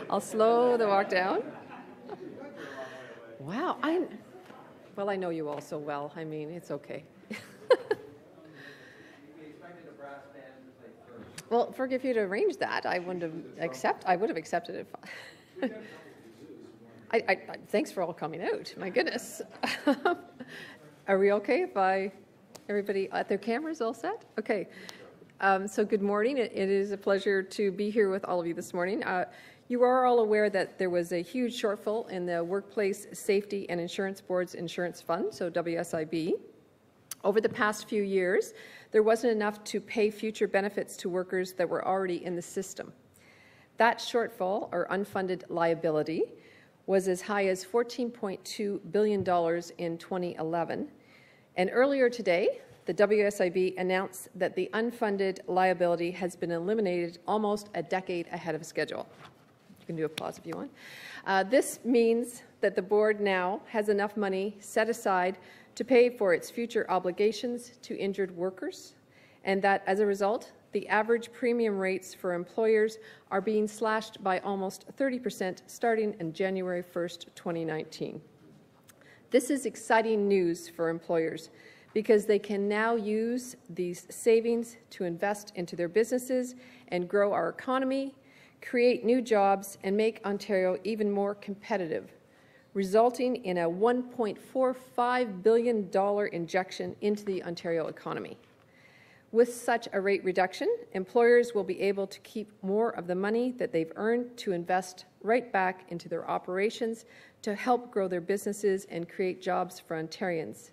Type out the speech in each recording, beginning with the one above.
I'll slow the walk down. Wow, well, I know you all so well. I mean, it's okay. Well, forgive you to arrange that. I would have accepted it. Thanks for all coming out. My goodness. Are we okay if everybody at their cameras all set? Okay. So good morning. It is a pleasure to be here with all of you this morning. You are all aware that there was a huge shortfall in the Workplace Safety and Insurance Board's insurance fund, so WSIB. Over the past few years, there wasn't enough to pay future benefits to workers that were already in the system. That shortfall, or unfunded liability, was as high as $14.2 billion in 2011. And earlier today, the WSIB announced that the unfunded liability has been eliminated almost a decade ahead of schedule. You can do applause if you want. This means that the board now has enough money set aside to pay for its future obligations to injured workers, and that as a result, the average premium rates for employers are being slashed by almost 30% starting on January 1st, 2019. This is exciting news for employers because they can now use these savings to invest into their businesses and grow our economy, create new jobs, and make Ontario even more competitive, resulting in a $1.45 billion injection into the Ontario economy. With such a rate reduction, employers will be able to keep more of the money that they've earned to invest right back into their operations to help grow their businesses and create jobs for Ontarians,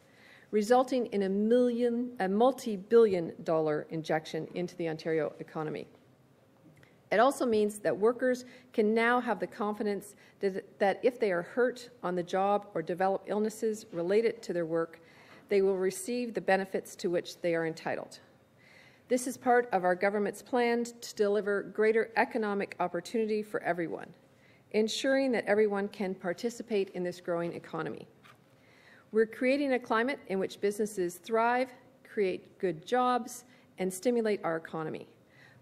resulting in a multi-billion dollar injection into the Ontario economy. It also means that workers can now have the confidence that if they are hurt on the job or develop illnesses related to their work, they will receive the benefits to which they are entitled. This is part of our government's plan to deliver greater economic opportunity for everyone, ensuring that everyone can participate in this growing economy. We're creating a climate in which businesses thrive, create good jobs, and stimulate our economy,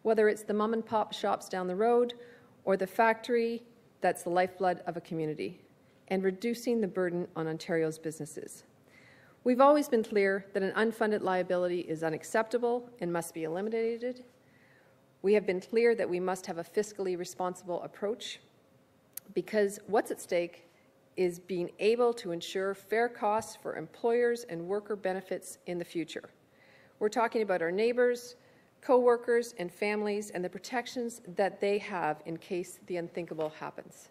whether it's the mom-and-pop shops down the road or the factory that's the lifeblood of a community, and reducing the burden on Ontario's businesses. We've always been clear that an unfunded liability is unacceptable and must be eliminated. We have been clear that we must have a fiscally responsible approach because what's at stake is being able to ensure fair costs for employers and worker benefits in the future. We're talking about our neighbours, co-workers and families and the protections that they have in case the unthinkable happens.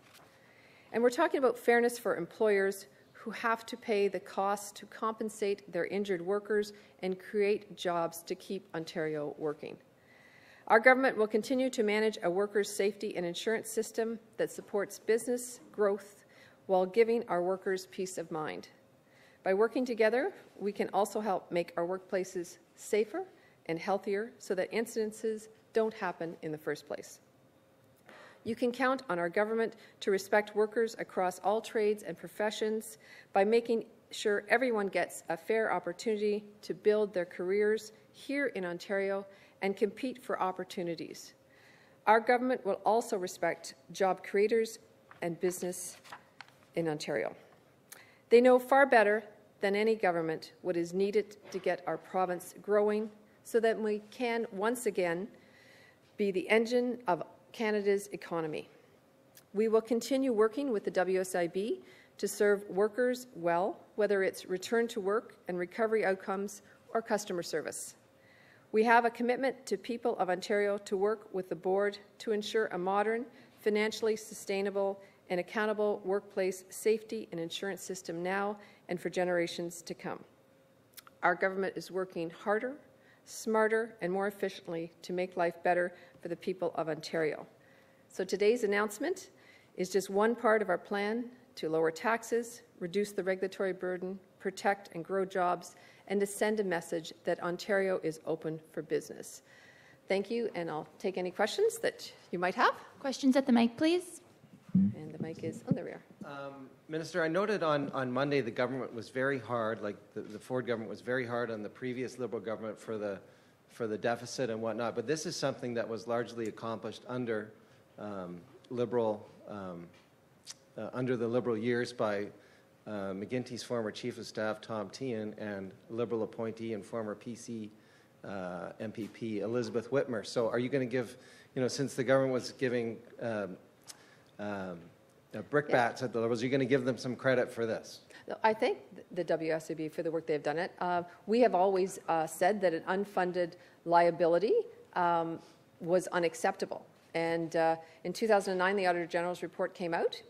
And we're talking about fairness for employers who have to pay the costs to compensate their injured workers and create jobs to keep Ontario working. Our government will continue to manage a workers' safety and insurance system that supports business growth while giving our workers peace of mind. By working together, we can also help make our workplaces safer and healthier so that incidences don't happen in the first place. You can count on our government to respect workers across all trades and professions by making sure everyone gets a fair opportunity to build their careers here in Ontario and compete for opportunities. Our government will also respect job creators and business in Ontario. They know far better than any government what is needed to get our province growing so that we can once again be the engine of Canada's economy. We will continue working with the WSIB to serve workers well, whether it's return to work and recovery outcomes or customer service. We have a commitment to people of Ontario to work with the board to ensure a modern, financially sustainable and accountable workplace safety and insurance system now and for generations to come. Our government is working harder, smarter and more efficiently to make life better for the people of Ontario. So today's announcement is just one part of our plan to lower taxes, reduce the regulatory burden, protect and grow jobs, and to send a message that Ontario is open for business. Thank you, and I'll take any questions that you might have. Questions at the mic, please. And the mic is, oh, there we are. Minister, I noted on Monday the government was very hard, like the Ford government was very hard on the previous Liberal government for the for the deficit and whatnot, but this is something that was largely accomplished under under the Liberal years by McGuinty's former Chief of Staff, Tom Teahan, and Liberal appointee and former PC MPP, Elizabeth Whitmer. So are you going to give, since the government was giving brickbats at the Liberals, are you going to give them some credit for this? I thank the WSIB for the work they've done. We have always said that an unfunded liability was unacceptable. And in 2009, the Auditor General's report came out.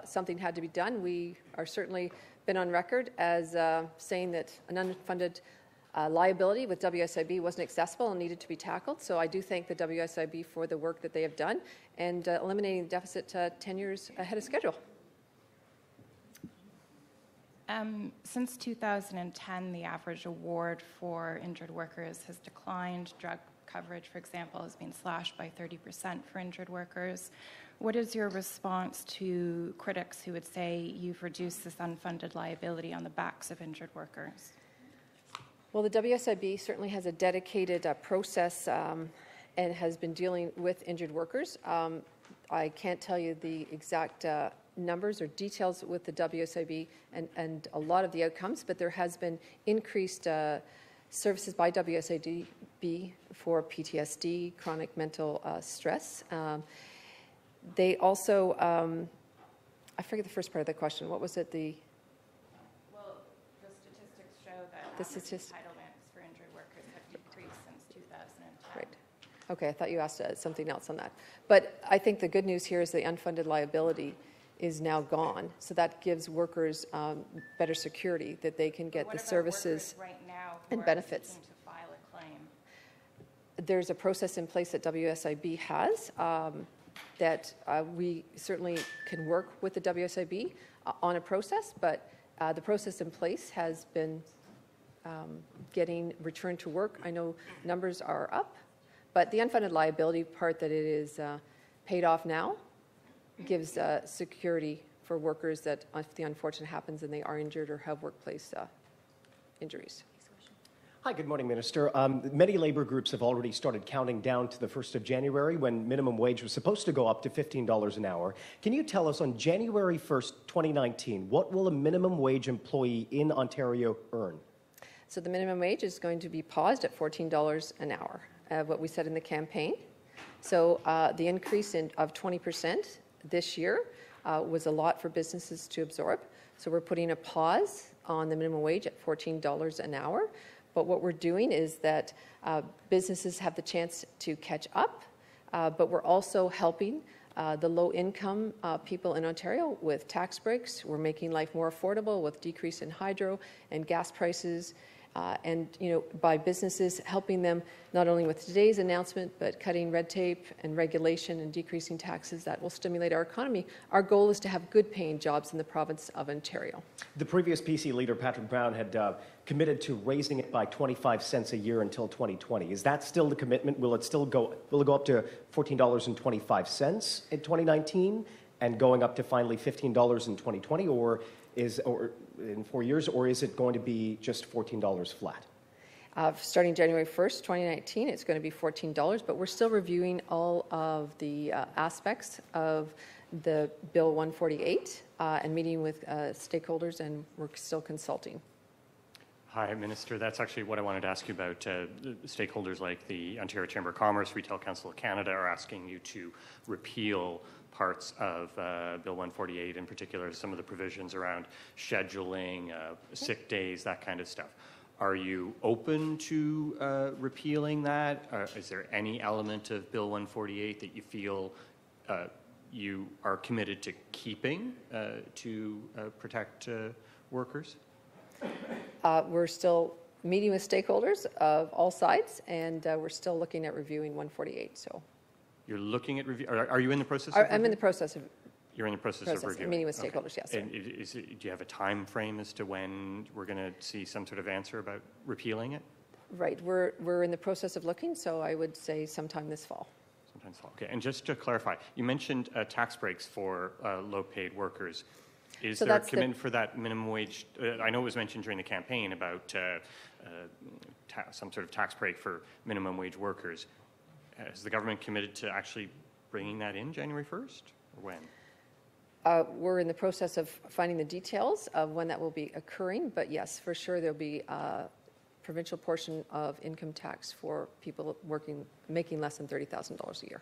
Something had to be done. We are certainly been on record as saying that an unfunded liability with WSIB wasn't accessible and needed to be tackled. So I do thank the WSIB for the work that they have done and eliminating the deficit 10 years ahead of schedule. Since 2010, the average award for injured workers has declined. Drug coverage, for example, has been slashed by 30% for injured workers. What is your response to critics who would say you've reduced this unfunded liability on the backs of injured workers? Well, the WSIB certainly has a dedicated process and has been dealing with injured workers. I can't tell you the exact numbers or details with the WSIB and a lot of the outcomes, but there has been increased services by WSIB for PTSD, chronic mental stress. They also, I forget the first part of the question. What was it? Well, the statistics show that entitlements for injured workers have decreased since 2010. Right. Okay, I thought you asked something else on that. But I think the good news here is the unfunded liability is now gone. So that gives workers better security that they can get the services right now and benefits. To file a claim? There's a process in place that WSIB has that we certainly can work with the WSIB on a process, but the process in place has been getting returned to work. I know numbers are up, but the unfunded liability part that it is paid off now gives security for workers that if the unfortunate happens and they are injured or have workplace injuries. Hi, good morning, Minister. Many labour groups have already started counting down to the 1st of January when minimum wage was supposed to go up to $15 an hour. Can you tell us on January 1st, 2019, what will a minimum wage employee in Ontario earn? So the minimum wage is going to be paused at $14 an hour, what we said in the campaign. So the increase of 20% this year was a lot for businesses to absorb. So we're putting a pause on the minimum wage at $14 an hour. But what we're doing is that businesses have the chance to catch up, but we're also helping the low-income people in Ontario with tax breaks. We're making life more affordable with decrease in hydro and gas prices, and by businesses helping them not only with today's announcement, but cutting red tape and regulation and decreasing taxes that will stimulate our economy. Our goal is to have good-paying jobs in the province of Ontario. The previous PC leader, Patrick Brown, had committed to raising it by 25 cents a year until 2020. Is that still the commitment? Will it go up to $14.25 in 2019 and going up to finally $15 in 2020, or in 4 years, or is it going to be just $14 flat? Starting January 1st, 2019, it's going to be $14, but we're still reviewing all of the aspects of the Bill 148 and meeting with stakeholders, and we're still consulting. Hi, Minister. That's actually what I wanted to ask you about. Stakeholders like the Ontario Chamber of Commerce, Retail Council of Canada are asking you to repeal parts of Bill 148, in particular some of the provisions around scheduling, sick days, that kind of stuff. Are you open to repealing that? Is there any element of Bill 148 that you feel you are committed to keeping to protect workers? We're still meeting with stakeholders of all sides, and we're still looking at reviewing 148. So, you're looking at review. Are you in the process? I'm in the process of. You're in the process of reviewing. Meeting with stakeholders, yes. And do you have a time frame as to when we're going to see some sort of answer about repealing it? Right. We're in the process of looking, so I would say sometime this fall. Sometime this fall. Okay. And just to clarify, you mentioned tax breaks for low-paid workers. Is So there a that's the- commitment for that minimum wage? I know it was mentioned during the campaign about some sort of tax break for minimum wage workers. Has the government committed to actually bringing that in January 1st, or when? We're in the process of finding the details of when that will be occurring, but yes, for sure, there'll be a provincial portion of income tax for people making less than $30,000 a year.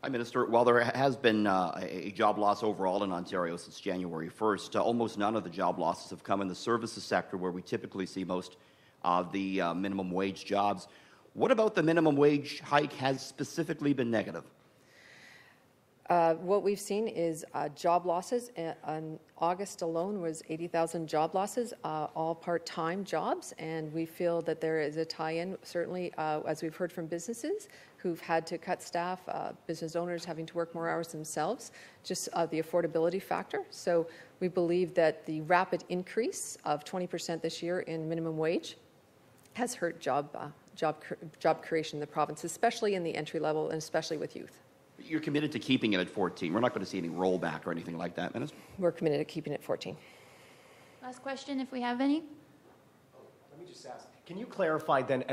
Hi, Minister. While there has been a job loss overall in Ontario since January 1st, almost none of the job losses have come in the services sector, where we typically see most of the minimum wage jobs. What about the minimum wage hike has specifically been negative? What we've seen is job losses. On August alone was 80,000 job losses, all part-time jobs, and we feel that there is a tie-in, certainly, as we've heard from businesses who've had to cut staff, business owners having to work more hours themselves, just the affordability factor. So we believe that the rapid increase of 20% this year in minimum wage has hurt job creation in the province, especially in the entry level and especially with youth. You're committed to keeping it at 14. We're not going to see any rollback or anything like that, Minister? We're committed to keeping it 14. Last question, if we have any. Let me just ask, can you clarify then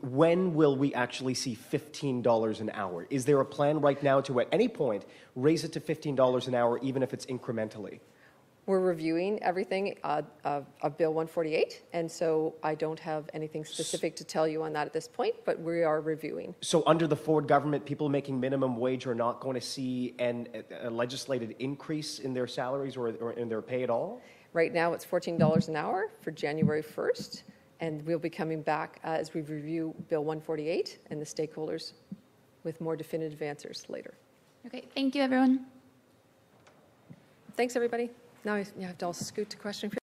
when will we actually see $15 an hour? Is there a plan right now to, at any point, raise it to $15 an hour, even if it's incrementally? We're reviewing everything of Bill 148, and so I don't have anything specific to tell you on that at this point, but we are reviewing. So under the Ford government, people making minimum wage are not going to see a legislated increase in their salaries or in their pay at all? Right now, it's $14 an hour for January 1st, and we'll be coming back as we review Bill 148 and the stakeholders with more definitive answers later. Okay, thank you, everyone. Thanks, everybody. Now you have to all scoot to question period.